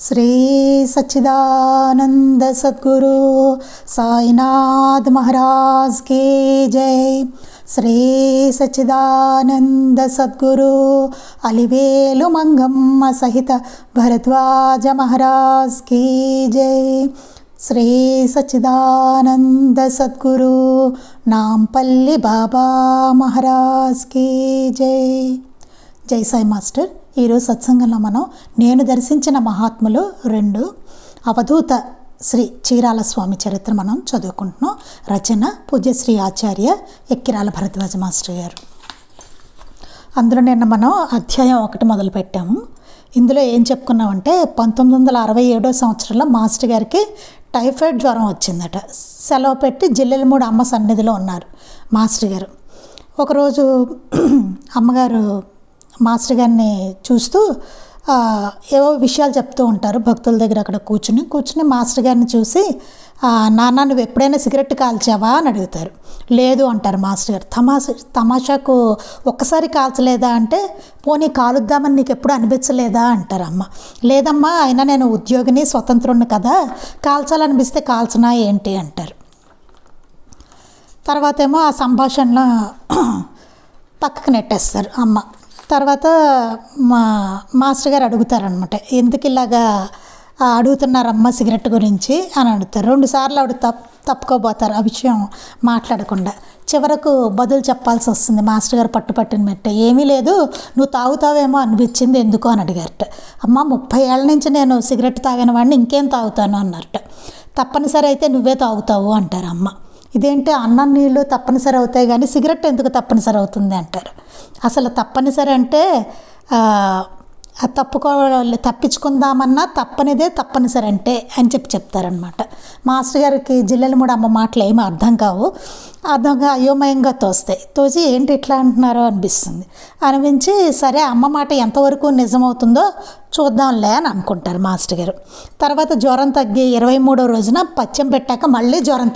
श्री सच्चिदानंद सद्गुरु साईनाथ महाराज की जय। श्री सच्चिदानंद सद्गुरु अलिवेलु मंगम्म सहित भरद्वाज महाराज की जय। श्री सच्चिदानंद सद्गुरु नामपल्ली बाबा महाराज की जय। जय साई मास्टर। ఈరోజు సత్సంగంలో మనం నేను దర్శించిన మహాత్ములు 2 అవధూత శ్రీ చీరాల స్వామి చరిత్ర మనం చదువుకుంటున్నాం. రచన పూజ్యశ్రీ ఆచార్య ఎక్కిరాల భరద్వాజ మాస్టర్ గారు. అందులో నిన్న మనం అధ్యాయం 1 మొదలు పెట్టాము. ఇందులో ఏం చెప్పుకున్నామంటే 1967 సంవత్సరంలో మాస్టర్ గారికి టైఫాయిడ్ జ్వరం వచ్చిందట. సెలవు పెట్టి జిల్లెలమూడి అమ్మ సన్నిధిలో ఉన్నారు మాస్టర్ గారు. ఒకరోజు అమ్మగారు మాస్టర్ గారిని చూస్తూ ఏవో విషయాలు చెప్తూ ఉంటారు భక్తుల దగ్గర. అక్కడ కూర్చుని మాస్టర్ గారిని చూసి, నాన్న నువ్వు ఎప్పుడైనా సిగరెట్ కాల్చావా అని అడుగుతారు. లేదు అంటారు మాస్టర్ గారు. తమాషాకు ఒక్కసారి కాల్చలేదా అంటే, పోనీ కాలుద్దామని నీకు ఎప్పుడు అనిపించలేదా అంటారు అమ్మ. లేదమ్మా, అయినా నేను ఉద్యోగిని స్వతంత్రుని కదా, కాల్చాలనిపిస్తే కాల్చనా ఏంటి అంటారు. తర్వాత ఏమో ఆ సంభాషణలో పక్కకు నెట్టేస్తారు అమ్మ. తర్వాత మాస్టర్ గారు అడుగుతారనమాట, ఎందుకు ఇలాగా అడుగుతున్నారమ్మ సిగరెట్ గురించి అని అడుగుతారు. 2 సార్లు ఆవిడ తప్పుకోబోతారు ఆ విషయం మాట్లాడకుండా. చివరకు బదులు చెప్పాల్సి వస్తుంది. మాస్టర్ గారు పట్టుపట్టిన మెట్ట, ఏమీ లేదు నువ్వు తాగుతావేమో అనిపించింది ఎందుకు అని అడిగారట. అమ్మ 30 ఏళ్ళ నుంచి నేను సిగరెట్ తాగిన వాడిని ఇంకేం తాగుతాను అన్నారట. తప్పనిసరి అయితే నువ్వే తాగుతావు అంటారు అమ్మ. ఇదేంటి, అన్నం నీళ్ళు తప్పనిసరి అవుతాయి కానీ సిగరెట్ ఎందుకు తప్పనిసరి అవుతుంది అంటారు. అసలు తప్పనిసరి అంటే తప్పించుకుందామన్నా తప్పనిదే తప్పనిసరి అంటే అని చెప్తారనమాట. మాస్టర్ గారికి జిల్లెలమూడి అమ్మ మాటలు ఏమీ అర్థం కావు. అయోమయంగా తోసి ఏంటి ఇట్లా అంటున్నారో అనిపిస్తుంది. అనిపించి సరే అమ్మ మాట ఎంతవరకు నిజమవుతుందో చూద్దాంలే అని అనుకుంటారు మాస్టర్ గారు. తర్వాత జ్వరం తగ్గి 23వ రోజున పచ్చం పెట్టాక మళ్ళీ జ్వరం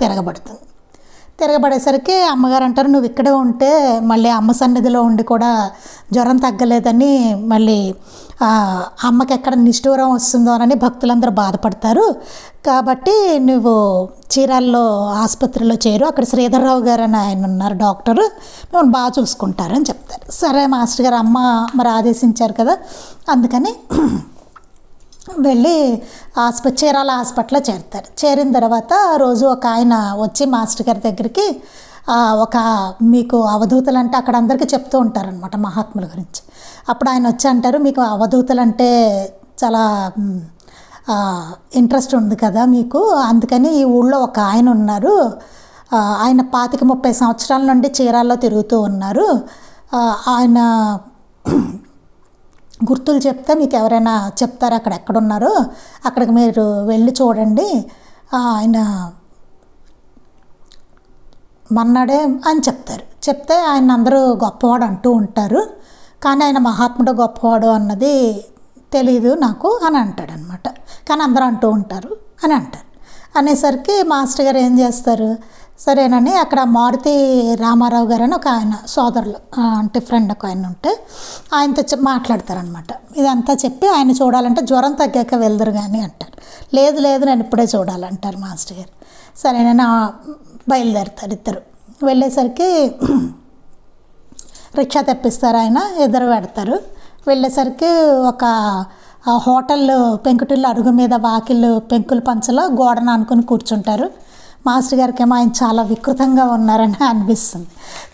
తిరగబడేసరికి అమ్మగారు అంటారు, నువ్వు ఇక్కడే ఉంటే మళ్ళీ అమ్మ సన్నిధిలో ఉండి కూడా జ్వరం తగ్గలేదని మళ్ళీ అమ్మకి ఎక్కడ నిష్ఠూరం వస్తుందో అని భక్తులందరూ బాధపడతారు. కాబట్టి నువ్వు చీరాల్లో ఆసుపత్రిలో చేరు, అక్కడ శ్రీధర్రావు గారు అని ఆయన ఉన్నారు డాక్టరు, మిమ్మల్ని బాగా చూసుకుంటారని చెప్తారు. సరే మాస్టర్ గారు అమ్మ మరి ఆదేశించారు కదా, అందుకని వెళ్ళి చీరాల హాస్పిటల్లో చేరుతారు. చేరిన తర్వాత రోజు ఒక ఆయన వచ్చి మాస్టర్ గారి దగ్గరికి మీకు అవధూతలు అంటే అక్కడ అందరికీ చెప్తూ ఉంటారనమాట మహాత్ముల గురించి. అప్పుడు ఆయన వచ్చి అంటారు, మీకు అవధూతలు అంటే చాలా ఇంట్రెస్ట్ ఉంది కదా మీకు, అందుకని ఈ ఊళ్ళో ఒక ఆయన ఉన్నారు, ఆయన 25-30 సంవత్సరాల నుండి చీరాల్లో తిరుగుతూ ఉన్నారు, ఆయన గుర్తులు చెప్తే మీకు ఎవరైనా చెప్తారు అక్కడ ఎక్కడున్నారో, అక్కడికి మీరు వెళ్ళి చూడండి, ఆయన మన్నాడే అని చెప్తారు. చెప్తే ఆయన అందరూ గొప్పవాడు అంటూ ఉంటారు, కానీ ఆయన మహాత్ముడు గొప్పవాడు అన్నది తెలీదు నాకు అని అంటాడనమాట. కానీ అందరూ అంటూ ఉంటారు అని అంటారు. అనేసరికి మాస్టర్ గారు ఏం చేస్తారు, సరేనని అక్కడ మారుతి రామారావు గారు అని ఒక ఆయన సోదరులు అంటే ఫ్రెండ్ ఒక ఆయన ఉంటే ఆయనతో మాట్లాడతారనమాట. ఇదంతా చెప్పి ఆయన చూడాలంటే జ్వరం తగ్గాక వెళ్దరు కానీ అంటారు. లేదు నేను ఇప్పుడే చూడాలంటారు మాస్టర్ గారు. సరేనని బయలుదేరుతారు ఇద్దరు. వెళ్ళేసరికి రిక్షా తెప్పిస్తారు ఆయన, ఇద్దరు పెడతారు. వెళ్ళేసరికి ఒక హోటల్ పెంకుటిల్లు అడుగు మీద వాకిళ్ళు పెంకుల పంచలో గోడను అనుకుని కూర్చుంటారు. మాస్టర్ గారికి ఏమో ఆయన చాలా వికృతంగా ఉన్నారని అనిపిస్తుంది.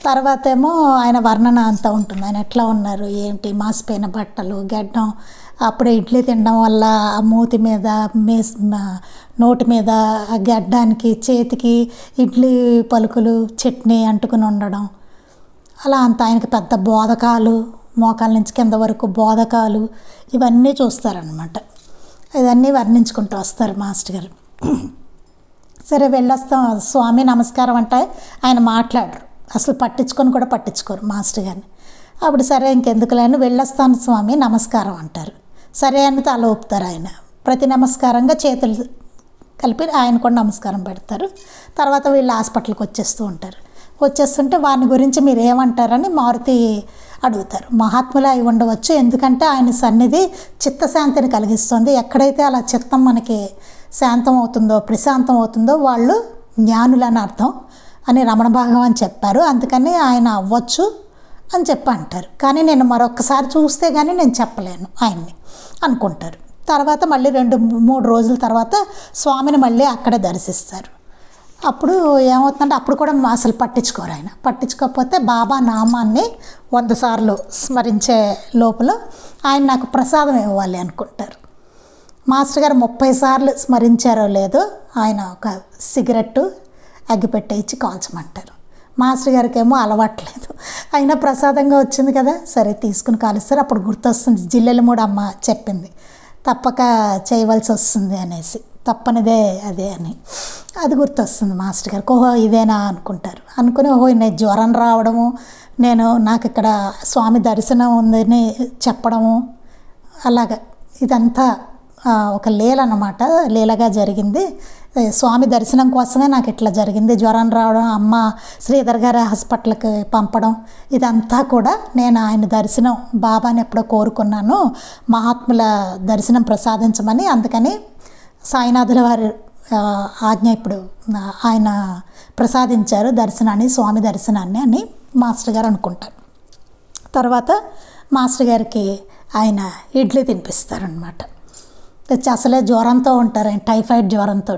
తర్వాత ఏమో ఆయన వర్ణన అంతా ఉంటుంది, ఆయన ఎట్లా ఉన్నారు ఏంటి, మాసిపోయిన బట్టలు, గడ్డం, అప్పుడే ఇడ్లీ తినడం వల్ల ఆ మూతి మీద నోటి మీద ఆ గడ్డానికి చేతికి ఇడ్లీ పలుకులు చట్నీ అంటుకుని ఉండడం, అలా అంత ఆయనకి పెద్ద బోధకాలు, మోకాల నుంచి కింద వరకు బోధకాలు, ఇవన్నీ చూస్తారనమాట. ఇవన్నీ వర్ణించుకుంటూ వస్తారు మాస్టర్ గారు. సరే వెళ్ళొస్తాం స్వామి నమస్కారం అంటే ఆయన మాట్లాడరు, అసలు పట్టించుకోరు మాస్టర్ గారిని. అప్పుడు సరే ఇంకెందుకులేని వెళ్ళొస్తాను స్వామి నమస్కారం అంటారు. సరే అని తల ఊపుతారు ఆయన. ప్రతి నమస్కారంగా చేతులు కలిపి ఆయన కూడా నమస్కారం పెడతారు. తర్వాత వీళ్ళు హాస్పిటల్కి వచ్చేస్తూ ఉంటారు. వచ్చేస్తుంటే వాని గురించి మీరు ఏమంటారని మారుతి అడుగుతారు. మహాత్ములే అయి ఉండవచ్చు, ఎందుకంటే ఆయన సన్నిధి చిత్తశాంతిని కలిగిస్తుంది. ఎక్కడైతే అలా చిత్తం మనకి శాంతం అవుతుందో, ప్రశాంతం అవుతుందో వాళ్ళు జ్ఞానులని అర్థం అని రమణ భగవాన్ చెప్పారు. అందుకని ఆయన అవ్వచ్చు అని చెప్పి అంటారు. కానీ నేను మరొకసారి చూస్తే కానీ నేను చెప్పలేను ఆయన్ని అనుకుంటారు. తర్వాత మళ్ళీ 2-3 రోజుల తర్వాత స్వామిని మళ్ళీ అక్కడే దర్శిస్తారు. అప్పుడు ఏమవుతుందంటే అప్పుడు కూడా అసలు పట్టించుకోరు. ఆయన పట్టించుకోకపోతే బాబా నామాన్ని 100 సార్లు స్మరించే లోపల ఆయన నాకు ప్రసాదం ఇవ్వాలి అనుకుంటారు. మాస్టర్ గారు 30 సార్లు స్మరించారో లేదో ఆయన ఒక సిగరెట్టు అగ్గిపెట్టె ఇచ్చి కాల్చమంటారు. మాస్టర్ గారికి ఏమో అలవాట్లేదు, అయినా ప్రసాదంగా వచ్చింది కదా సరే తీసుకుని కాలుస్తారు. అప్పుడు గుర్తొస్తుంది, జిల్లెలమూడి అమ్మ చెప్పింది తప్పక చేయవలసి వస్తుంది అనేసి, తప్పనిదే అదే అని అది గుర్తొస్తుంది మాస్టర్ గారికి. ఓహో ఇదేనా అనుకుంటారు. అనుకుని ఓహో నేను జ్వరం రావడము, నాకు ఇక్కడ స్వామి దర్శనం ఉందని చెప్పడము, అలాగా ఇదంతా ఒక లీల అన్నమాట. లీలగా జరిగింది. స్వామి దర్శనం కోసమే నాకు ఇట్లా జరిగింది. జ్వరం రావడం, అమ్మ శ్రీధర్ గారి హాస్పిటల్కి పంపడం, ఇదంతా కూడా నేను ఆయన దర్శనం బాబాని ఎప్పుడో కోరుకున్నాను, మహాత్ముల దర్శనం ప్రసాదించమని. అందుకని సాయినాథుల వారి ఆజ్ఞ ఇప్పుడు ఆయన ప్రసాదించారు దర్శనాన్ని, స్వామి దర్శనాన్ని అని మాస్టర్ గారు అనుకుంటారు. తర్వాత మాస్టర్ గారికి ఆయన ఇడ్లీ తినిపిస్తారనమాట. అసలే జ్వరంతో ఉంటారు, ఆయన టైఫాయిడ్ జ్వరంతో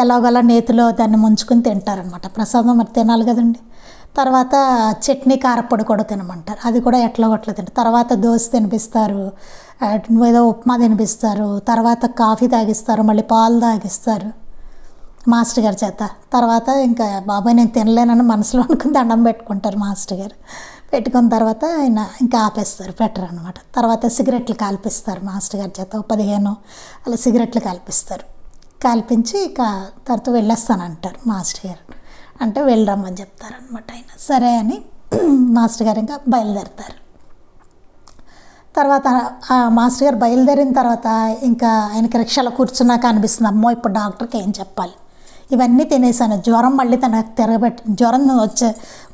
ఎలాగోలా నేతిలో దాన్ని ముంచుకుని తింటారనమాట. ప్రసాదం మరి తినాలి కదండి. తర్వాత చట్నీ కారపొడి కూడా తినమంటారు, అది కూడా ఎట్లా తింటారు. తర్వాత దోశ తినిపిస్తారు, ఏదో ఉప్మా తినిపిస్తారు, తర్వాత కాఫీ తాగిస్తారు, మళ్ళీ పాలు తాగిస్తారు మాస్టర్ గారి చేత. తర్వాత ఇంకా బాబాయ్ నేను తినలేనని మనసులో అనుకుని దండం పెట్టుకుంటారు మాస్టర్ గారు. పెట్టుకున్న తర్వాత ఆయన ఇంకా ఆపేస్తారు, పెట్టరు అనమాట. తర్వాత సిగరెట్లు కాల్పిస్తారు మాస్టర్ గారి చేత, 15 అలా సిగరెట్లు కాల్పిస్తారు. కాల్పించి ఇక తర్వాత వెళ్ళొస్తానంటారు మాస్టర్ గారు. అంటే వెళ్ళరమ్మని చెప్తారనమాట ఆయన. సరే అని మాస్టర్ గారు ఇంకా బయలుదేరుతారు. తర్వాత మాస్టర్ గారు బయలుదేరిన తర్వాత ఇంకా ఆయనకి రిక్షాలో కూర్చున్నాక అనిపిస్తుంది, అమ్మో ఇప్పుడు డాక్టర్కి ఏం చెప్పాలి, ఇవన్నీ తినేసాను, జ్వరం మళ్ళీ తనకు జ్వరం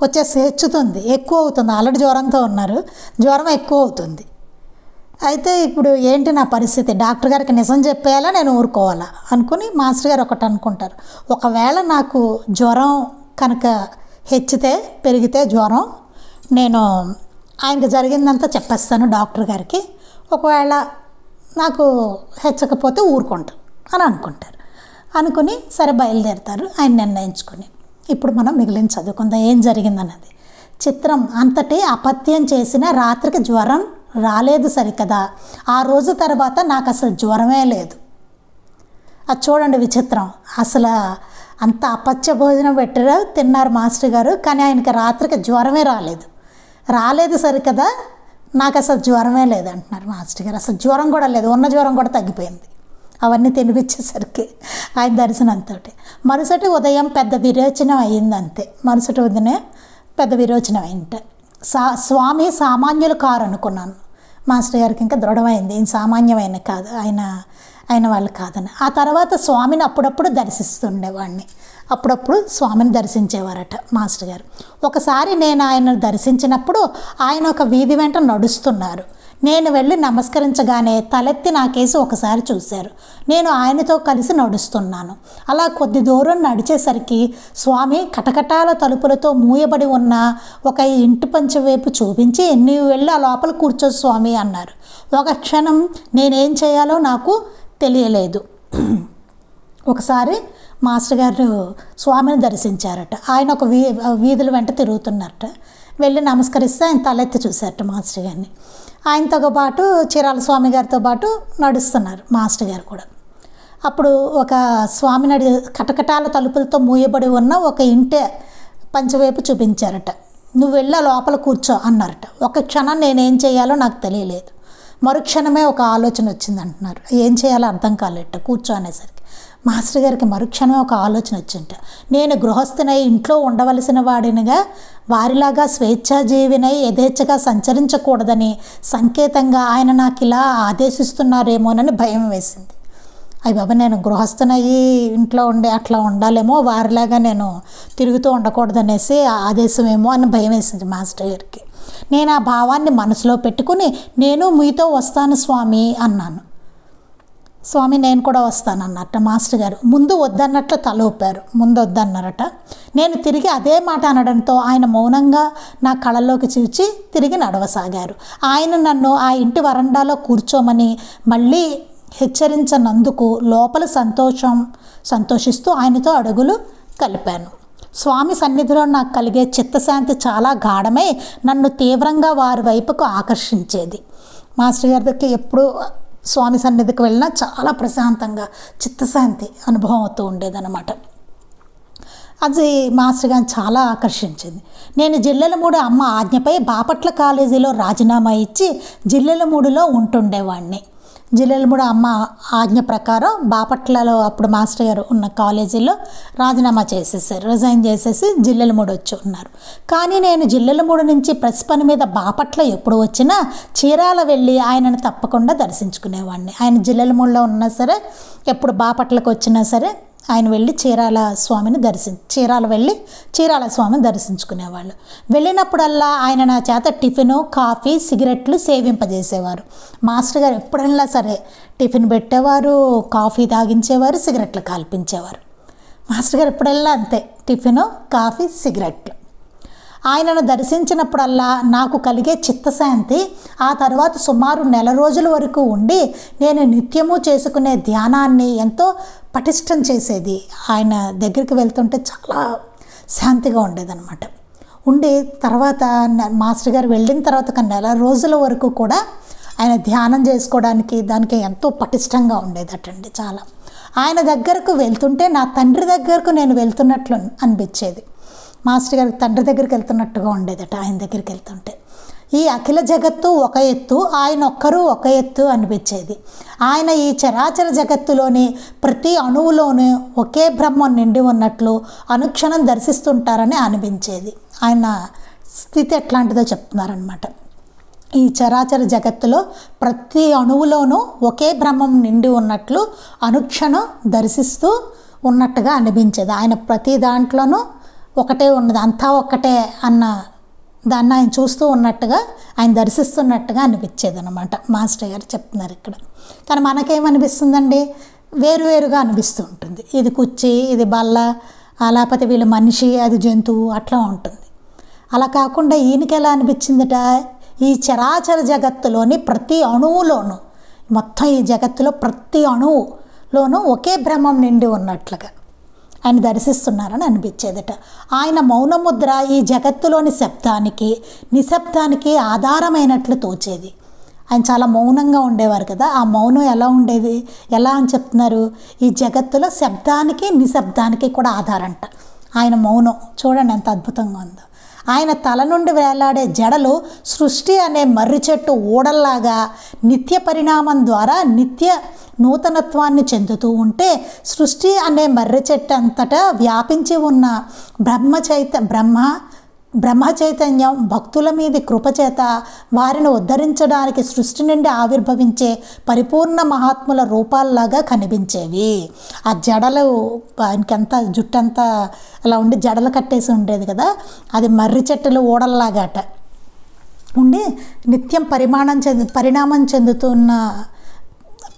వచ్చేసి హెచ్చుతుంది, ఎక్కువ అవుతుంది. ఆల్రెడీ జ్వరంతో ఉన్నారు, జ్వరం ఎక్కువ అవుతుంది. అయితే ఇప్పుడు ఏంటి నా పరిస్థితి, డాక్టర్ గారికి నిజం చెప్పేయాలా నేను ఊరుకోవాలా అనుకుని మాస్టర్ గారు ఒకటి అనుకుంటారు, ఒకవేళ నాకు జ్వరం కనుక పెరిగితే జ్వరం, నేను ఆయనకు జరిగిందంతా చెప్పేస్తాను డాక్టర్ గారికి, ఒకవేళ నాకు హెచ్చకపోతే ఊరుకుంటాను అని అనుకుంటారు. అనుకుని సరే బయలుదేరుతారు ఆయన నిర్ణయించుకొని. ఇప్పుడు మనం మిగిలిన చదువుకుందాం ఏం జరిగిందన్నది. చిత్రం, అంతటి అపత్యం చేసిన రాత్రికి జ్వరం రాలేదు సరికదా, ఆ రోజు తర్వాత నాకు అసలు జ్వరమే లేదు. అది చూడండి విచిత్రం, అసలు అంత అపత్య భోజనం తిన్నారు మాస్టర్ గారు, కానీ ఆయనకి రాత్రికి జ్వరమే రాలేదు సరికదా, నాకు అసలు జ్వరమే లేదు అంటున్నారు మాస్టర్ గారు. అసలు జ్వరం కూడా లేదు, ఉన్న జ్వరం కూడా తగ్గిపోయింది అవన్నీ తినిపించేసరికి ఆయన దర్శనంతో. మరుసటి ఉదయం పెద్ద విరోచనం అయ్యింది అంతే. మరుసటి ఉదయమే పెద్ద విరోచనం అయింట. స్వామి సామాన్యులు కారు అనుకున్నాను. మాస్టర్ గారికి ఇంకా దృఢమైంది ఈయన సామాన్యమైన కాదు, ఆయన వాళ్ళు కాదని. ఆ తర్వాత స్వామిని అప్పుడప్పుడు దర్శిస్తుండేవాడిని, అప్పుడప్పుడు స్వామిని దర్శించేవారట మాస్టర్ గారు. ఒకసారి నేను ఆయన దర్శించినప్పుడు ఆయన ఒక వీధి వెంట నడుస్తున్నారు. నేను వెళ్ళి నమస్కరించగానే తలెత్తి నా కేసు ఒకసారి చూశారు. నేను ఆయనతో కలిసి నడుస్తున్నాను. అలా కొద్ది దూరం నడిచేసరికి స్వామి కటకటాల తలుపులతో మూయబడి ఉన్న ఒక ఇంటి పంచ వైపు చూపించి, నీవు వెళ్ళి ఆ లోపల కూర్చో స్వామి అన్నారు. ఒక క్షణం నేనేం చేయాలో నాకు తెలియలేదు. ఒకసారి మాస్టర్ గారు స్వామిని దర్శించారట. ఆయన ఒక వీధుల వెంట తిరుగుతున్నారట. వెళ్ళి నమస్కరిస్తే ఆయన తలెత్తి చూశారట మాస్టర్ గారిని. ఆయనతో పాటు చీరాల స్వామి గారితో పాటు నడుస్తున్నారు మాస్టర్ గారు కూడా. అప్పుడు ఒక స్వామి కటకటాల తలుపులతో మూయబడి ఉన్న ఒక ఇంటి పంచవైపు చూపించారట. నువ్వు వెళ్ళి లోపల కూర్చో అన్నారట. ఒక క్షణం నేనేం చేయాలో నాకు తెలియలేదు. మరుక్షణమే ఒక ఆలోచన వచ్చింది అంటున్నారు. ఏం చేయాలో అర్థం కాలేట కూర్చో అనేసరికి మాస్టర్ గారికి మరుక్షణమే ఒక ఆలోచన వచ్చింట. నేను గృహస్థునై ఇంట్లో ఉండవలసిన వాడినిగా వారిలాగా స్వేచ్ఛాజీవినై యథేచ్ఛగా సంచరించకూడదని సంకేతంగా ఆయన నాకు ఇలా ఆదేశిస్తున్నారేమోనని భయం వేసింది. అయ్య బాబా, నేను గృహస్థునయ్యి ఇంట్లో ఉండి అట్లా ఉండాలేమో, వారిలాగా నేను తిరుగుతూ ఉండకూడదనేసి ఆదేశమేమో అని భయం వేసింది మాస్టర్ గారికి. నేను ఆ భావాన్ని మనసులో పెట్టుకుని నేను మీతో వస్తాను స్వామి అన్నాను. స్వామి నేను కూడా వస్తానన్నట్ట మాస్టర్ గారు. ముందు వద్దన్నట్లు తల ఊపారు, ముందు వద్దన్నారట. నేను తిరిగి అదే మాట అనడంతో ఆయన మౌనంగా నా కళ్ళలోకి చూచి తిరిగి నడవసాగారు. ఆయన నన్ను ఆ ఇంటి వరండాలో కూర్చోమని మళ్ళీ హెచ్చరించనందుకు లోపల సంతోషిస్తూ ఆయనతో అడుగులు కలిపాను. స్వామి సన్నిధిలో నాకు కలిగే చిత్తశాంతి చాలా గాఢమై నన్ను తీవ్రంగా వారి వైపుకు ఆకర్షించేది. మాస్టర్ గారి దగ్గరికి ఎప్పుడు స్వామి సన్నిధికి వెళ్ళినా చాలా ప్రశాంతంగా చిత్తశాంతి అనుభవం అవుతూ ఉండేదన్నమాట. అది మాస్టర్ గారిని చాలా ఆకర్షించింది. నేను జిల్లెలమూడి అమ్మ ఆజ్ఞపై బాపట్ల కాలేజీలో రాజీనామా ఇచ్చి జిల్లెలమూడిలో ఉంటుండేవాడిని. జిల్లెలమూడి అమ్మ ఆజ్ఞ ప్రకారం బాపట్లలో అప్పుడు మాస్టర్ గారు ఉన్న కాలేజీలో రాజీనామా చేసేసారు, రిజైన్ చేసేసి జిల్లెలమూడి వచ్చి ఉన్నారు. కానీ నేను జిల్లెలమూడి నుంచి ప్రెస్ పని మీద బాపట్ల ఎప్పుడు వచ్చినా చీరాల వెళ్ళి ఆయనను తప్పకుండా దర్శించుకునేవాడిని. ఆయన జిల్లెలమూడిలో ఉన్నా సరే, ఎప్పుడు బాపట్లకు వచ్చినా సరే ఆయన వెళ్ళి చీరాల స్వామిని దర్శించుకునేవాళ్ళు. వెళ్ళినప్పుడల్లా ఆయన నా చేత టిఫిను, కాఫీ, సిగరెట్లు సేవింపజేసేవారు. మాస్టర్ గారు ఎప్పుడైనా సరే టిఫిన్ పెట్టేవారు, కాఫీ తాగించేవారు, సిగరెట్లు కాల్పించేవారు. మాస్టర్ గారు ఎప్పుడల్లా అంతే, టిఫిను, కాఫీ, సిగరెట్లు. ఆయనను దర్శించినప్పుడల్లా నాకు కలిగే చిత్తశాంతి ఆ తర్వాత సుమారు నెల రోజుల వరకు ఉండి నేను నిత్యము చేసుకునే ధ్యానాన్ని ఎంతో పటిష్టం చేసేది. ఆయన దగ్గరికి వెళ్తుంటే చాలా శాంతిగా ఉండేదన్నమాట. ఉండి తర్వాత మాస్టర్ గారు వెళ్ళిన తర్వాత ఒక నెల రోజుల వరకు కూడా ఆయన ధ్యానం చేసుకోవడానికి దానికి ఎంతో పటిష్టంగా ఉండేదటండి. చాలా ఆయన దగ్గరకు వెళ్తుంటే నా తండ్రి దగ్గరకు నేను వెళ్తున్నట్లు అనిపించేది. మాస్టర్ గారికి తండ్రి దగ్గరికి వెళ్తున్నట్టుగా ఉండేదట ఆయన దగ్గరికి వెళ్తుంటే. ఈ అఖిల జగత్తు ఒక ఎత్తు, ఆయన ఒక్కరూ ఒక ఎత్తు అనిపించేది. ఆయన ఈ చరాచర జగత్తులోని ప్రతి అణువులోనూ ఒకే బ్రహ్మం నిండి ఉన్నట్లు అనుక్షణం దర్శిస్తుంటారని అనిపించేది. ఆయన స్థితి ఎట్లాంటిదో చెప్తున్నారనమాట. ఈ చరాచర జగత్తులో ప్రతి అణువులోనూ ఒకే బ్రహ్మం నిండి ఉన్నట్లు అనుక్షణం దర్శిస్తూ ఉన్నట్టుగా అనిపించేది. ఆయన ప్రతి దాంట్లోనూ ఒకటే ఉన్నది, అంతా ఒక్కటే అన్న దాన్ని ఆయన చూస్తూ ఉన్నట్టుగా, ఆయన దర్శిస్తున్నట్టుగా అనిపించేది అనమాట. మాస్టర్ గారు చెప్తున్నారు ఇక్కడ. కానీ మనకేమనిపిస్తుందండి, వేరువేరుగా అనిపిస్తూ ఉంటుంది. ఇది కుర్చీ, ఇది బల్ల, లేకపోతే వీళ్ళు మనిషి, అది జంతువు, అట్లా ఉంటుంది. అలా కాకుండా ఈయనకి ఎలా అనిపించిందట, ఈ చరాచర జగత్తులోని ప్రతి అణువులోనూ, మొత్తం ఈ జగత్తులో ప్రతి అణువులోనూ ఒకే బ్రహ్మం నిండి ఉన్నట్లుగా ఆయన దర్శిస్తున్నారని అనిపించేదట. ఆయన మౌనముద్ర ఈ జగత్తులోని శబ్దానికి, నిశ్శబ్దానికి ఆధారమైనట్లు తోచేది. ఆయన చాలా మౌనంగా ఉండేవారు కదా. ఆ మౌనం ఎలా ఉండేది, ఎలా అని చెప్తున్నారు, ఈ జగత్తులో శబ్దానికి, నిశ్శబ్దానికి కూడా ఆధారంట ఆయన మౌనం. చూడండి ఎంత అద్భుతంగా ఉందో. ఆయన తల నుండి వేలాడే జడలు సృష్టి అనే మర్రి చెట్టు ఊడల్లాగా నిత్య పరిణామం ద్వారా నిత్య నూతనత్వాన్ని చెందుతూ ఉంటే, సృష్టి అనే మర్రి చెట్టు అంతటా వ్యాపించి ఉన్న బ్రహ్మ చైతన్యం భక్తుల మీది కృపచేత వారిని ఉద్ధరించడానికి సృష్టి నుండి ఆవిర్భవించే పరిపూర్ణ మహాత్ముల రూపాల్లాగా కనిపించేవి. ఆ జడలు, ఆయనకంతా జుట్టంతా అలా ఉండి జడలు కట్టేసి ఉండేది కదా, అది మర్రి చెట్టులు ఊడల్లాగాట ఉండి నిత్యం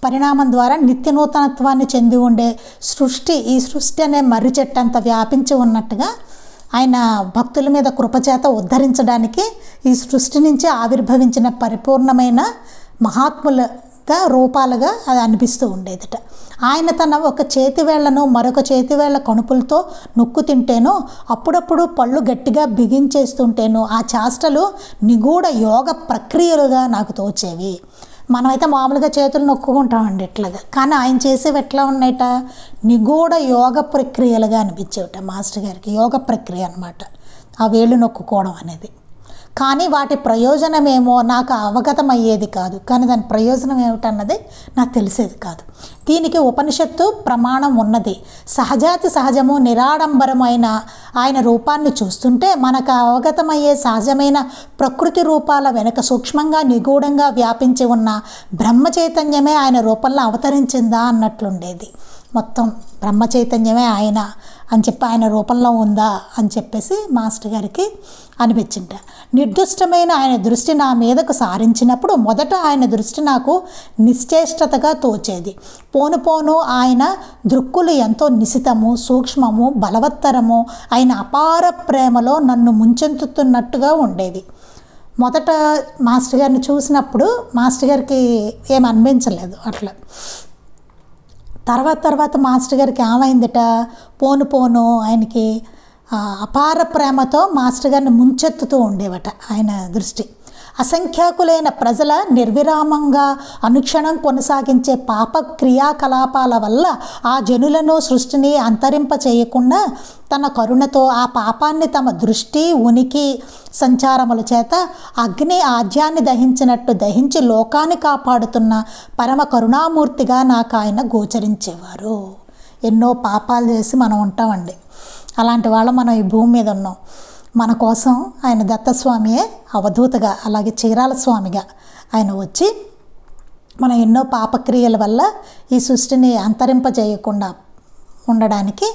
పరిణామం ద్వారా నిత్య నూతనత్వాన్ని చెంది ఉండే సృష్టి, ఈ సృష్టి అనే మర్రి చెట్టు అంత వ్యాపించి ఉన్నట్టుగా ఆయన భక్తుల మీద కృపచేత ఉద్ధరించడానికి ఈ సృష్టి నుంచి ఆవిర్భవించిన పరిపూర్ణమైన మహాత్ములుగా రూపాలుగా అది అనిపిస్తూ ఉండేదట. ఆయన తన ఒక చేతివేళ్లను మరొక చేతివేళ్ల కణుపులతో నొక్కు తింటేనో, అప్పుడప్పుడు పళ్ళు గట్టిగా బిగించేస్తుంటేనో ఆ చేష్టలు నిగూఢ యోగ ప్రక్రియలుగా నాకు తోచేవి. మనమైతే మామూలుగా చేతులు నొక్కుకుంటామండి ఇట్లాగా, కానీ ఆయన చేసేవి ఎట్లా ఉన్నాయట, నిగూఢ యోగ ప్రక్రియలుగా అనిపించేవట. మాస్టర్ గారికి యోగ ప్రక్రియ అనమాట ఆ వేళ్ళు నొక్కుకోవడం అనేది. కానీ వాటి ప్రయోజనమేమో నాకు అవగతమయ్యేది కాదు, కానీ దాని ప్రయోజనం ఏమిటన్నది నాకు తెలిసేది కాదు. దీనికి ఉపనిషత్తు ప్రమాణం ఉన్నది. సహజాతి సహజము నిరాడంబరమైన ఆయన రూపాన్ని చూస్తుంటే మనకు అవగతమయ్యే సహజమైన ప్రకృతి రూపాల వెనుక సూక్ష్మంగా నిగూఢంగా వ్యాపించి ఉన్న బ్రహ్మ చైతన్యమే ఆయన రూపంలో అవతరించిందా అన్నట్లుండేది. మొత్తం బ్రహ్మ చైతన్యమే ఆయన అని చెప్పి ఆయన రూపంలో ఉందా అని చెప్పేసి మాస్టర్ గారికి అనిపించింట. నిర్దుష్టమైన ఆయన దృష్టి నా మీదకు సారించినప్పుడు మొదట ఆయన దృష్టి నాకు నిశ్చేష్టతగా తోచేది. పోను పోను ఆయన దృక్కులు ఎంతో నిశితము, సూక్ష్మము, బలవత్తరము ఆయన అపార ప్రేమలో నన్ను ముంచెంతుతున్నట్టుగా ఉండేవి. మొదట మాస్టర్ గారిని చూసినప్పుడు మాస్టర్ గారికి ఏం అనిపించలేదు. అట్లా తర్వాత మాస్టర్ గారికి ఏమైందట, పోను పోను ఆయనకి అపార ప్రేమతో మాస్టర్ గారిని ముంచెత్తుతూ ఉండేవట ఆయన దృష్టి. అసంఖ్యాకులైన ప్రజల నిర్విరామంగా అనుక్షణం కొనసాగించే పాప క్రియాకలాపాల వల్ల ఆ జనులను సృష్టిని అంతరింప చేయకుండా తన కరుణతో ఆ పాపాన్ని తమ దృష్టి, ఉనికి, సంచారముల చేత అగ్ని ఆజ్యాన్ని దహించినట్టు దహించి లోకాన్ని కాపాడుతున్న పరమ కరుణామూర్తిగా నాకు ఆయన గోచరించేవారు. ఎన్నో పాపాలు చేసి మనం ఉంటామండి. అలాంటి వాళ్ళం మనం ఈ భూమి మీద ఉన్నాం. మన కోసం ఆయన దత్తస్వామియే అవధూతగా, అలాగే చీరాల స్వామిగా ఆయన వచ్చి మన ఎన్నో పాపక్రియల వల్ల ఈ సృష్టిని అంతరింపజేయకుండా ఉండడానికి